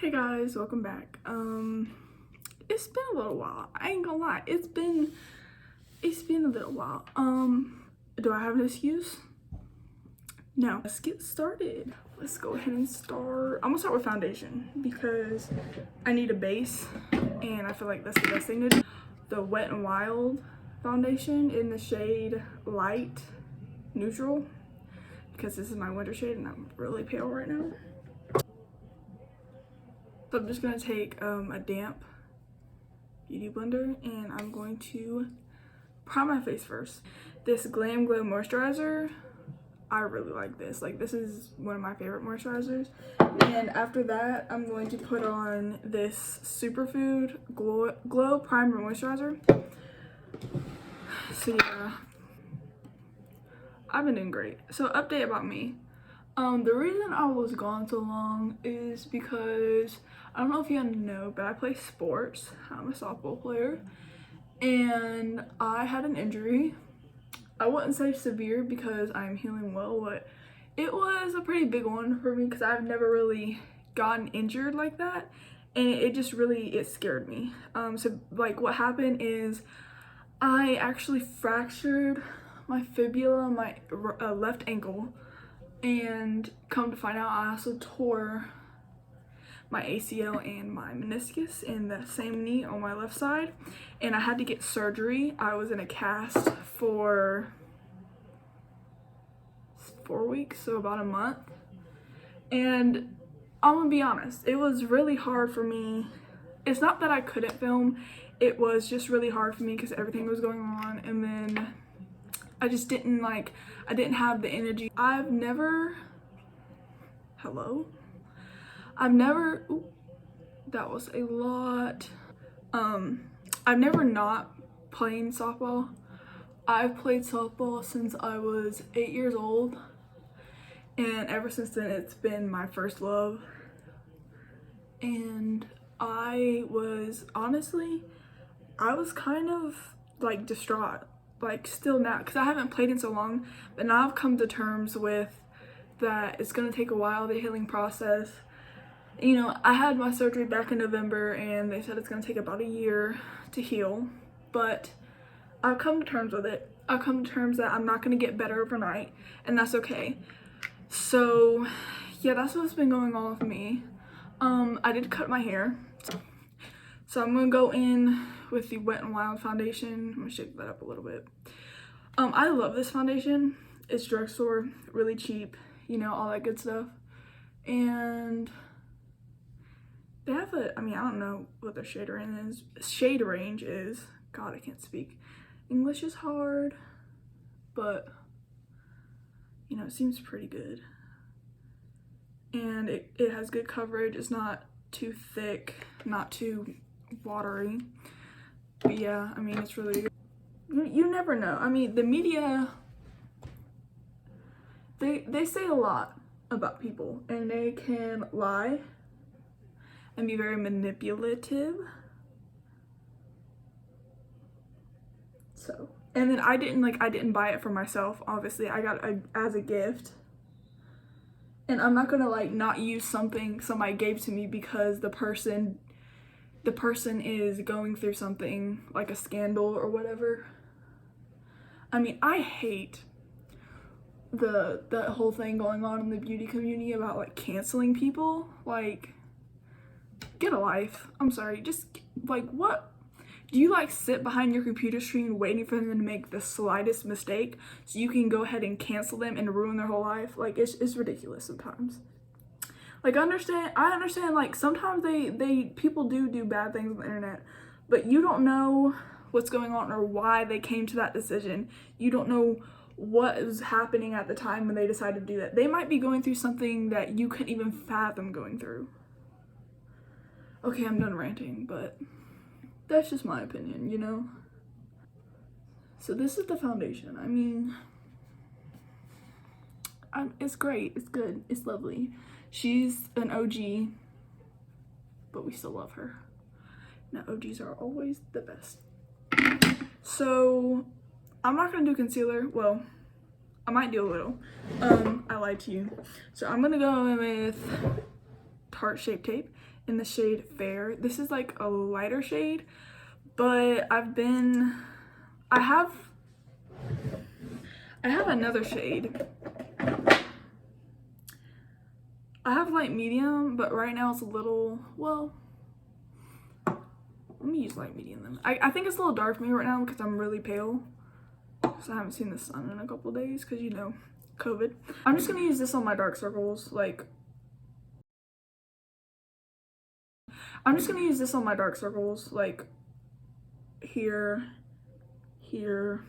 Hey guys, welcome back. It's been a little while. I ain't gonna lie. It's been a little while. Do I have an excuse? No. Let's get started. Let's go ahead and start. I'm gonna start with foundation because I need a base and I feel like that's the best thing to do. The Wet n Wild foundation in the shade Light Neutral because this is my winter shade and I'm really pale right now. So I'm just gonna take a damp beauty blender and I'm going to prime my face first. This Glam Glow moisturizer, I really like this. Like, this is one of my favorite moisturizers. And after that, I'm going to put on this Superfood Glow Primer Moisturizer. So yeah, I've been doing great. So update about me. The reason I was gone so long is because, I don't know if you know, but I play sports. I'm a softball player. And I had an injury. I wouldn't say severe because I'm healing well, but it was a pretty big one for me because I've never really gotten injured like that. And it just really, it scared me. So like what happened is I actually fractured my fibula, my left ankle. And come to find out, I also tore my ACL and my meniscus in the same knee on my left side, and I had to get surgery. I was in a cast for 4 weeks, so about a month. And I'm gonna be honest, it was really hard for me. It's not that I couldn't film, it was just really hard for me because everything was going on, and then I just didn't I didn't have the energy. I've never, ooh, that was a lot. I've never not played softball. I've played softball since I was 8 years old. And ever since then, it's been my first love. And I was kind of like distraught. Like still now, because I haven't played in so long, but now I've come to terms with that it's gonna take a while, the healing process. You know, I had my surgery back in November and they said it's gonna take about a year to heal, but I've come to terms with it. I've come to terms that I'm not gonna get better overnight, and that's okay. So yeah, that's what's been going on with me. I did cut my hair. So I'm gonna go in with the Wet n Wild foundation. I'm gonna shake that up a little bit. I love this foundation. It's drugstore, really cheap, you know, all that good stuff. And they have I don't know what their shade range is. God, I can't speak. English is hard, but you know, it seems pretty good. And it has good coverage. It's not too thick, not too watery, but yeah, I mean, it's really good. You never know. I mean, the media, they say a lot about people and they can lie and be very manipulative. So, and then I didn't buy it for myself, obviously. I got it as a gift. And I'm not gonna not use something somebody gave to me because the person is going through something like a scandal or whatever. I mean, I hate the whole thing going on in the beauty community about canceling people. Like, get a life. I'm sorry, just what? Do you sit behind your computer screen waiting for them to make the slightest mistake so you can go ahead and cancel them and ruin their whole life? It's ridiculous sometimes. I understand sometimes people do bad things on the internet, but you don't know what's going on or why they came to that decision. You don't know what was happening at the time when they decided to do that. They might be going through something that you couldn't even fathom going through. Okay, I'm done ranting, but that's just my opinion, you know? So this is the foundation. I mean, it's great, it's good, it's lovely. She's an OG, but we still love her. Now, OGs are always the best. So, I'm not gonna do concealer. Well, I might do a little. I lied to you. So, I'm gonna go with Tarte Shape Tape in the shade Fair. This is like a lighter shade, but I have another shade. I have light medium, but right now it's a little, well, let me use light medium then. I think it's a little dark for me right now because I'm really pale. So I haven't seen the sun in a couple days because, you know, COVID. I'm just gonna use this on my dark circles, like, I'm just gonna use this on my dark circles, like, here, here.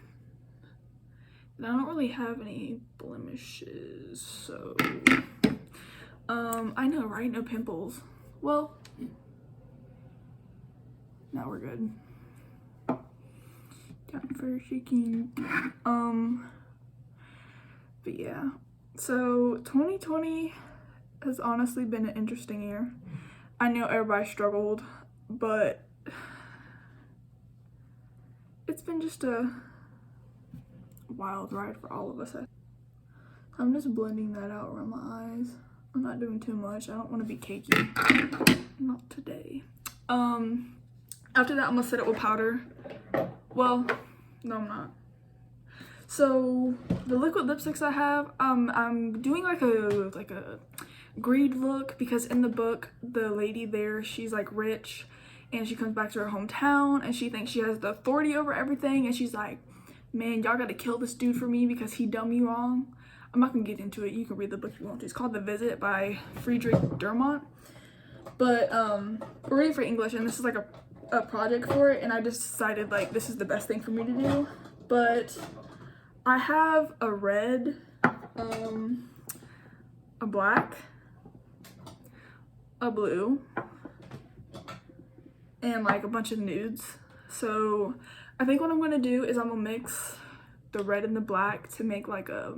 And I don't really have any blemishes, so, I know, right? No pimples. Well, now we're good. Time for shaking. But yeah, so 2020 has honestly been an interesting year. I know everybody struggled, but it's been just a wild ride for all of us. I'm just blending that out around my eyes. I'm not doing too much. I don't want to be cakey. Not today. After that, I'm gonna set it with powder. Well, no, I'm not. So the liquid lipsticks I have, I'm doing like a greed look because in the book, the lady there, she's like rich and she comes back to her hometown and she thinks she has the authority over everything, and she's like, man, y'all gotta kill this dude for me because he done me wrong. I'm not gonna get into it. You can read the book if you want to. It's called The Visit by Friedrich Dermont. But we're reading for English, and this is like a project for it, and I just decided like this is the best thing for me to do. But I have a red, a black, a blue, and like a bunch of nudes. So I think what I'm gonna do is I'm gonna mix the red and the black to make like a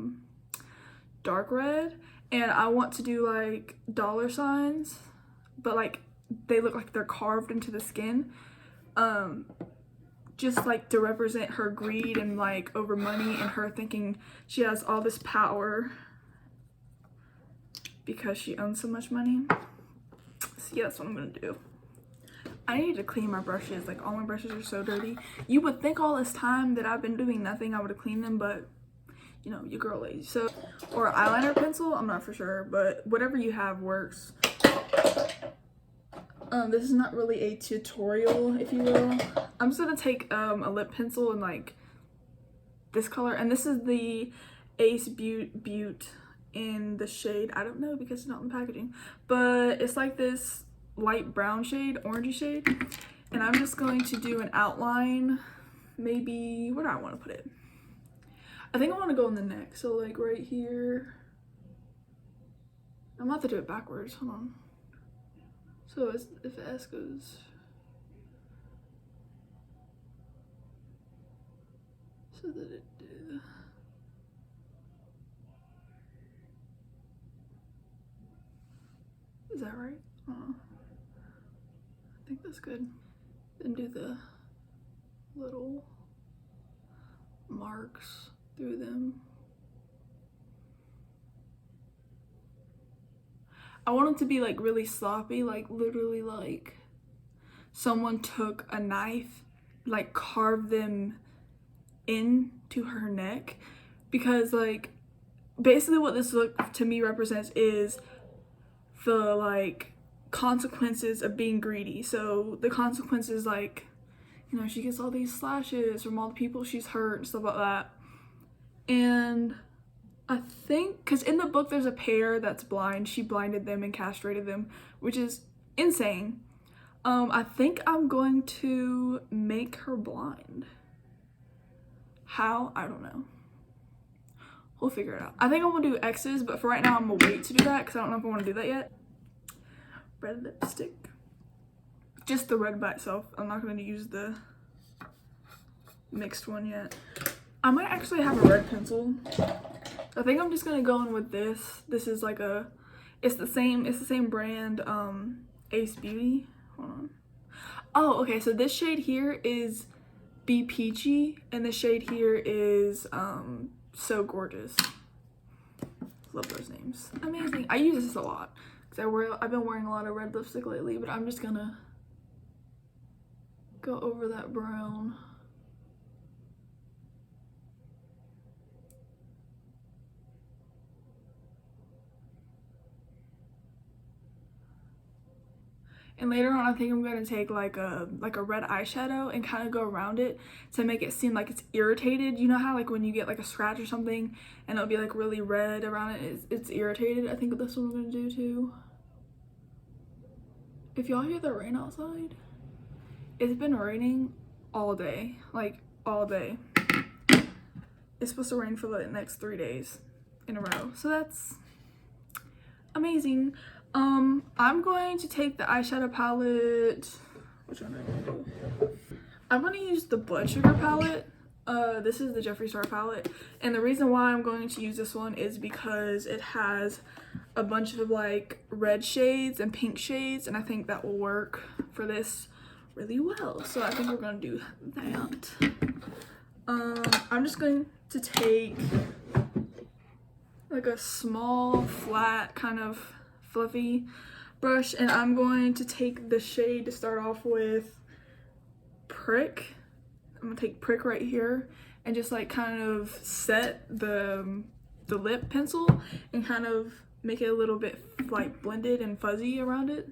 dark red, and I want to do like dollar signs, but like they look like they're carved into the skin, just like to represent her greed and like over money and her thinking she has all this power because she owns so much money. So yeah, that's what I'm gonna do. I need to clean my brushes. Like, all my brushes are so dirty. You would think all this time that I've been doing nothing, I would have cleaned them, but you know, your girl lazy. So, or eyeliner pencil, I'm not for sure, but whatever you have works. This is not really a tutorial, if you will. I'm just gonna take a lip pencil and like this color, and this is the Ace Butte in the shade, I don't know because it's not in the packaging, but it's like this light brown shade, orangey shade, and I'm just going to do an outline. Maybe, where do I want to put it? I think I want to go in the neck, so like right here. I'm about to do it backwards, hold on. So if S goes, so that it did. Is that right? I think that's good. Then do the little marks through them. I want them to be like really sloppy, like literally like someone took a knife, like carved them into her neck, because like basically what this look to me represents is the like consequences of being greedy. So the consequences, like, you know, she gets all these slashes from all the people she's hurt and stuff like that. And I think, because in the book there's a pair that's blind, she blinded them and castrated them, which is insane. I think I'm going to make her blind. How? I don't know. We'll figure it out. I think I'm gonna do X's, but for right now I'm gonna wait to do that because I don't know if I want to do that yet. Red lipstick. Just the red by itself. I'm not gonna use the mixed one yet. I might actually have a red pencil. I think I'm just gonna go in with this. This is like a, it's the same brand, Ace Beauty. Hold on. Oh, okay, so this shade here is Be Peachy, and the shade here is So Gorgeous. Love those names. Amazing. I use this a lot because I've been wearing a lot of red lipstick lately, but I'm just gonna go over that brown. And later on, I think I'm gonna take like a red eyeshadow and kind of go around it to make it seem like it's irritated. You know how like when you get like a scratch or something and it'll be like really red around it, it's irritated. I think that's what I'm gonna do too. If y'all hear the rain outside, it's been raining all day, like all day. It's supposed to rain for the next 3 days in a row, so that's amazing. I'm going to take the eyeshadow palette. Which one am I gonna do? I'm gonna use the Blood Sugar palette. This is the Jeffree Star palette, and the reason why I'm going to use this one is because it has a bunch of like red shades and pink shades, and I think that will work for this really well. So I think we're gonna do that. I'm just going to take like a small, flat, kind of fluffy brush, and I'm going to take the shade to start off with, Prick. I'm gonna take Prick right here and just like kind of set the lip pencil and kind of make it a little bit like blended and fuzzy around it.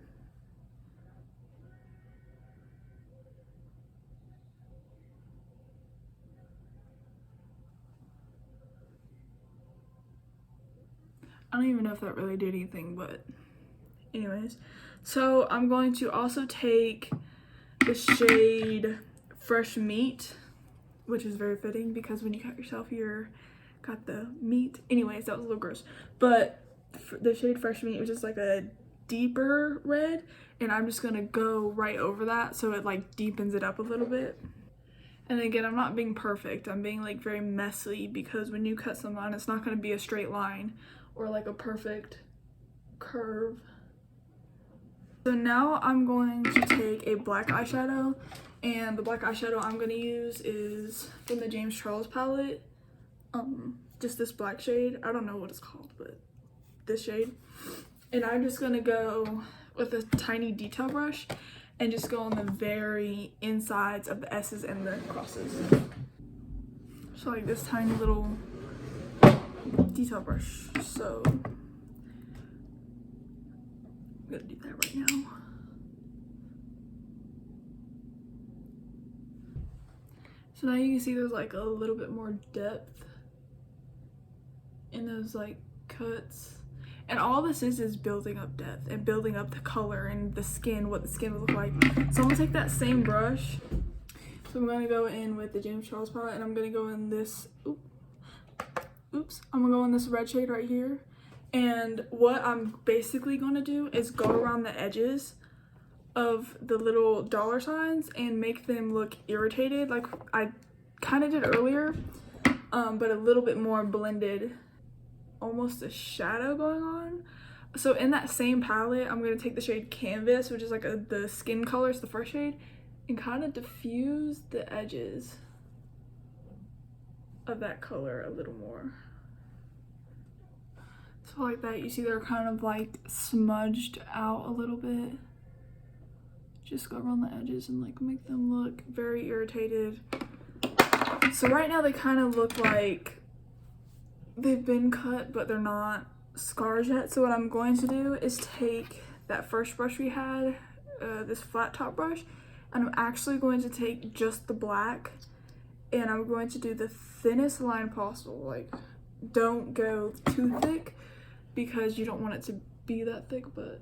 I don't even know if that really did anything, but anyways. So I'm going to also take the shade Fresh Meat, which is very fitting because when you cut yourself, you're got the meat. Anyways, that was a little gross. But the shade Fresh Meat, which is like a deeper red, and I'm just gonna go right over that so it like deepens it up a little bit. And again, I'm not being perfect. I'm being like very messy because when you cut someone, it's not gonna be a straight line or like a perfect curve. So now I'm going to take a black eyeshadow, and the black eyeshadow I'm going to use is from the James Charles palette. Just this black shade. I don't know what it's called, but this shade. And I'm just going to go with a tiny detail brush and just go on the very insides of the S's and the crosses. So like this tiny little detail brush. So I'm gonna do that right now. So now you can see there's like a little bit more depth in those like cuts. And all this is building up depth and building up the color and the skin, what the skin will look like. So I'm gonna take that same brush. So I'm gonna go in with the James Charles palette, and I'm gonna go in this, I'm gonna go in this red shade right here. And what I'm basically gonna do is go around the edges of the little dollar signs and make them look irritated, like I kind of did earlier, but a little bit more blended, almost a shadow going on. So in that same palette, I'm gonna take the shade Canvas, which is like the skin color, it's the first shade, and kind of diffuse the edges of that color a little more. So like that, you see they're kind of like smudged out a little bit. Just go around the edges and like make them look very irritated. So right now they kind of look like they've been cut, but they're not scars yet. So what I'm going to do is take that first brush we had, this flat top brush, and I'm actually going to take just the black, and I'm going to do the thinnest line possible. Like, don't go too thick because you don't want it to be that thick, but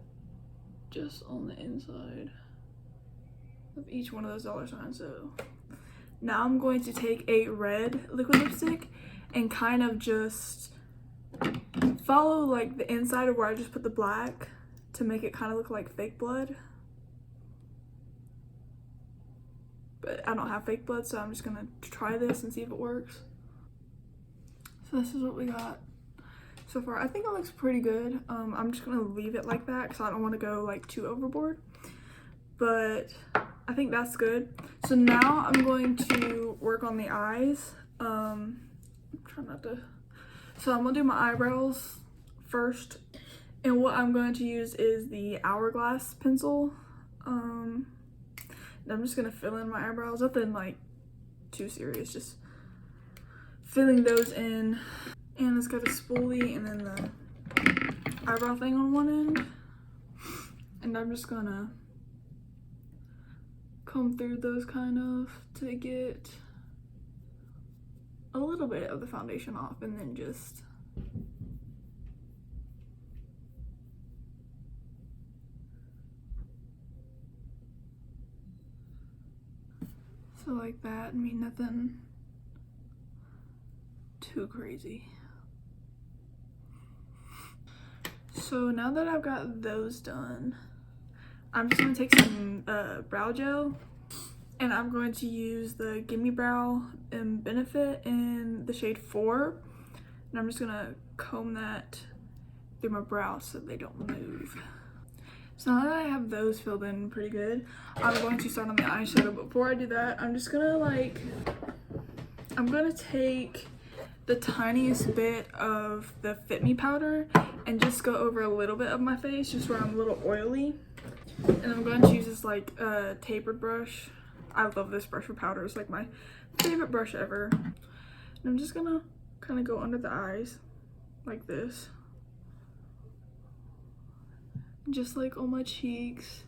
just on the inside of each one of those dollar signs. So now I'm going to take a red liquid lipstick and kind of just follow like the inside of where I just put the black to make it kind of look like fake blood. But I don't have fake blood, so I'm just gonna try this and see if it works. So this is what we got so far. I think it looks pretty good. I'm just gonna leave it like that because I don't want to go like too overboard, but I think that's good. So now I'm going to work on the eyes. I'm trying not to. So I'm gonna do my eyebrows first, And what I'm going to use is the Hourglass pencil. I'm just gonna fill in my eyebrows, nothing like too serious, just filling those in. And it's got a spoolie and then the eyebrow thing on one end. And I'm just gonna comb through those kind of to get a little bit of the foundation off, and then just so like that. I mean, nothing too crazy. So now that I've got those done, I'm just gonna take some brow gel, and I'm going to use the Gimme Brow in Benefit in the shade 4. And I'm just gonna comb that through my brows so they don't move. So now that I have those filled in pretty good, I'm going to start on the eyeshadow. But before I do that, I'm just gonna I'm gonna take the tiniest bit of the Fit Me powder and just go over a little bit of my face, just where I'm a little oily. And I'm going to use this tapered brush. I love this brush for powder. It's like my favorite brush ever. And I'm just gonna kind of go under the eyes like this. Just like on my cheeks,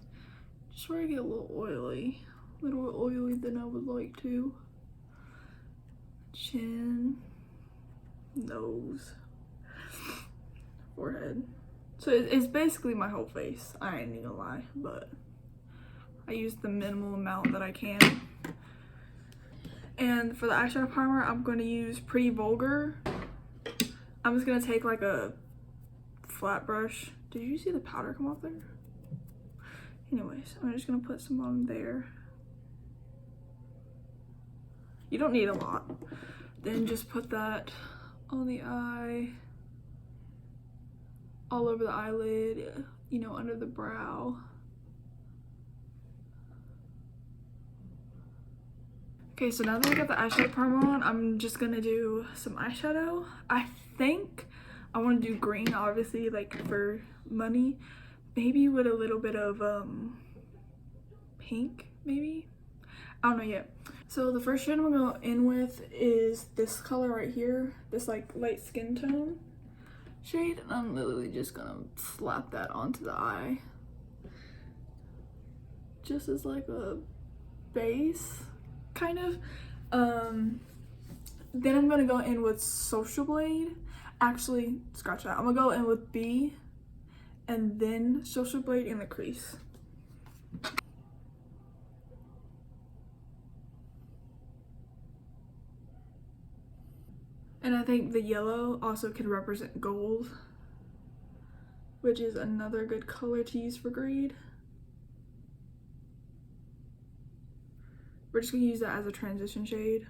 just where I get a little oily than I would like to. Chin, nose, forehead. So it's basically my whole face. I ain't gonna lie, but I use the minimal amount that I can. And for the eyeshadow primer, I'm going to use Pretty Vulgar. I'm just going to take like a flat brush. Did you see the powder come off there? Anyways, I'm just going to put some on there. You don't need a lot. Then just put that on the eye, all over the eyelid, you know, under the brow. Okay, so now that I got the eyeshadow primer on, I'm just gonna do some eyeshadow. I think I want to do green, obviously, like for money. Maybe with a little bit of pink, maybe? I don't know yet. So the first shade I'm gonna go in with is this color right here, this like light skin tone shade. And I'm literally just gonna slap that onto the eye. Just as like a base. Kind of. Then I'm gonna go in with Social Blade. Actually, scratch that. I'm gonna go in with B and then Social Blade in the crease. And I think the yellow also could represent gold, which is another good color to use for grade. We're just gonna use that as a transition shade.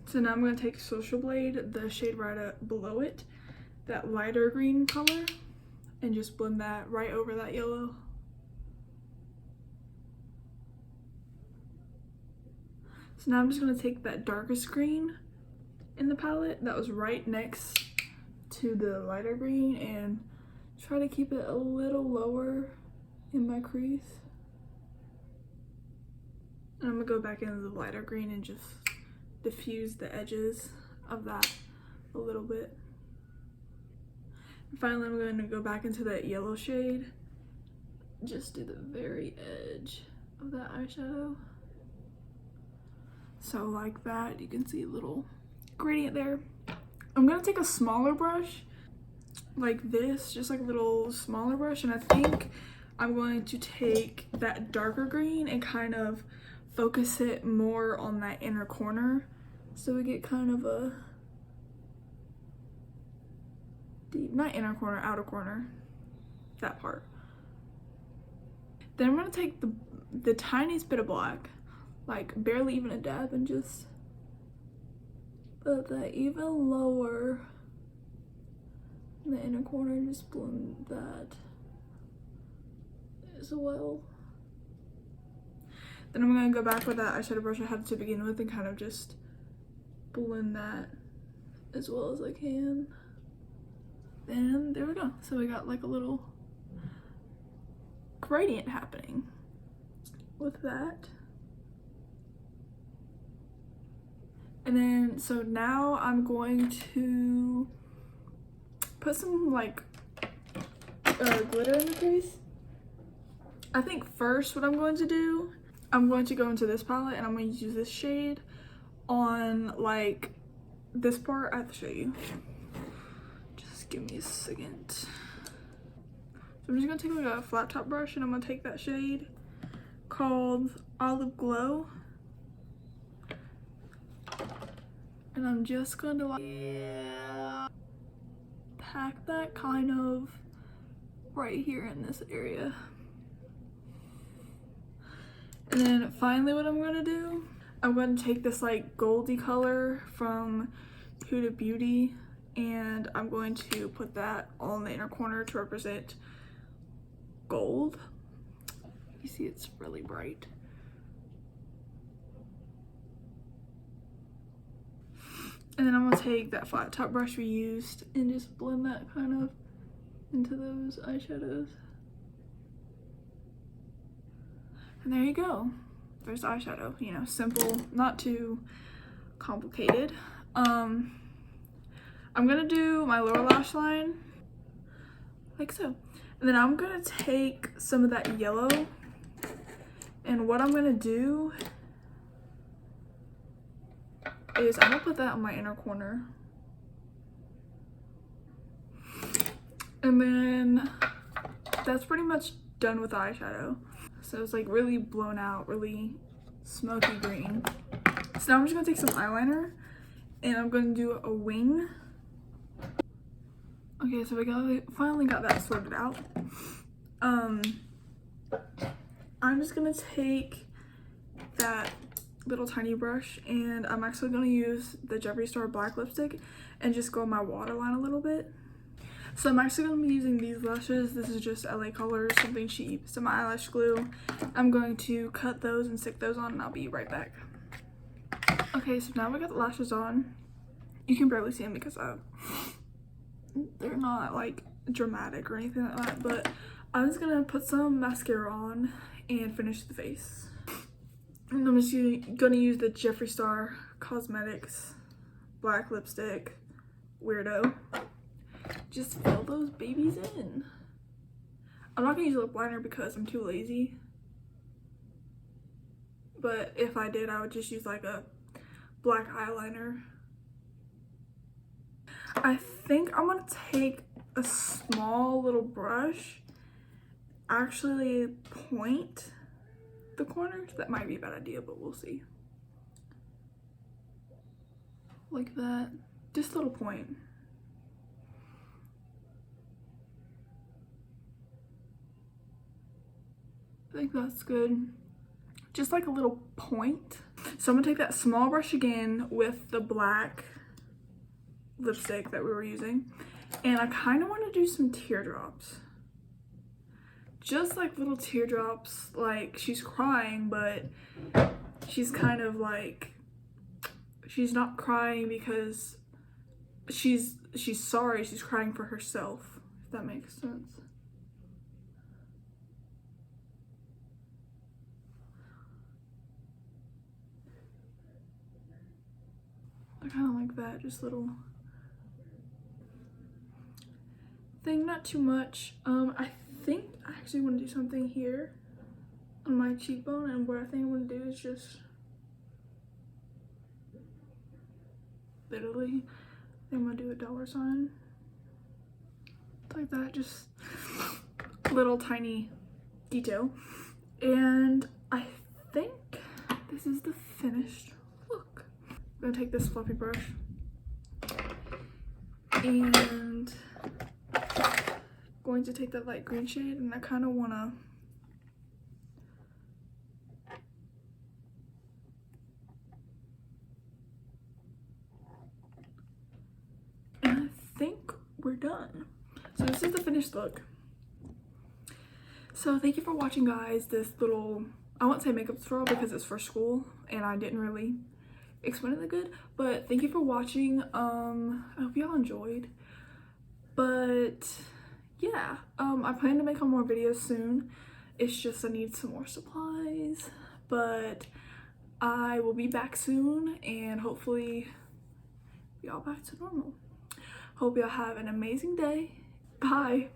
So now I'm gonna take Social Blade, the shade right below it, that lighter green color, and just blend that right over that yellow. So now I'm just gonna take that darkest green in the palette that was right next to the lighter green and try to keep it a little lower in my crease. And I'm gonna go back into the lighter green and just diffuse the edges of that a little bit. And finally, I'm going to go back into that yellow shade. Just do the very edge of that eyeshadow. So like that, you can see a little gradient there. I'm gonna take a smaller brush like this, just like a little smaller brush, and I think I'm going to take that darker green and kind of focus it more on that inner corner, so we get kind of a deep, not inner corner, outer corner, that part. Then I'm gonna take the tiniest bit of black, like barely even a dab, and just put that even lower in the inner corner and just blend that as well. Then I'm gonna go back with that eyeshadow brush I had to begin with and kind of just blend that as well as I can. And there we go. So we got like a little gradient happening with that. And then, so now I'm going to put some like glitter in the crease. I think first what I'm going to do, I'm going to go into this palette and I'm going to use this shade on like this part. I have to show you. Just give me a second. So I'm just gonna take like a flat top brush and I'm gonna take that shade called Olive Glow. And I'm just going to like pack that kind of right here in this area. And then finally what I'm going to do, I'm going to take this like goldy color from Huda Beauty and I'm going to put that all in the inner corner to represent gold. You see it's really bright. And then I'm gonna take that flat top brush we used and just blend that kind of into those eyeshadows. And there you go. There's eyeshadow, you know, simple, not too complicated. I'm gonna do my lower lash line like so. And then I'm gonna take some of that yellow and what I'm gonna do is I'm gonna put that on my inner corner. And then that's pretty much done with the eyeshadow. So it's like really blown out, really smoky green. So now I'm just gonna take some eyeliner and I'm gonna do a wing. Okay, so we finally got that sorted out. I'm just gonna take that little tiny brush and I'm actually going to use the Jeffree Star black lipstick and just go on my waterline a little bit. So I'm actually going to be using these lashes. This is just LA Colors, something cheap. So my eyelash glue, I'm going to cut those and stick those on and I'll be right back. Okay, so now we got the lashes on. You can barely see them because they're not like dramatic or anything like that, but I'm just going to put some mascara on and finish the face. And I'm just gonna use the Jeffree Star Cosmetics black lipstick Weirdo. Just fill those babies in. I'm not gonna use a lip liner because I'm too lazy. But if I did, I would just use like a black eyeliner. I think I'm gonna take a small little brush, actually point the corners. That might be a bad idea, but we'll see. Like that, just a little point. I think that's good. Just like a little point. So I'm gonna take that small brush again with the black lipstick that we were using, and I kind of want to do some teardrops. Just like little teardrops, like she's crying, but she's kind of like, she's not crying because she's sorry, she's crying for herself, if that makes sense. I kind of like that, just little thing, not too much. I think I actually want to do something here on my cheekbone, and what I think I want to do is just literally, I'm gonna do a dollar sign like that, just little tiny detail. And I think this is the finished look. I'm gonna take this fluffy brush and going to take that light green shade, and I kind of want to and I think we're done. So this is the finished look. So thank you for watching, guys, this little, I won't say makeup tutorial because it's for school and I didn't really explain it good. But thank you for watching. I hope y'all enjoyed. But yeah, I plan to make more videos soon. It's just I need some more supplies, but I will be back soon and hopefully be all back to normal. Hope y'all have an amazing day. Bye.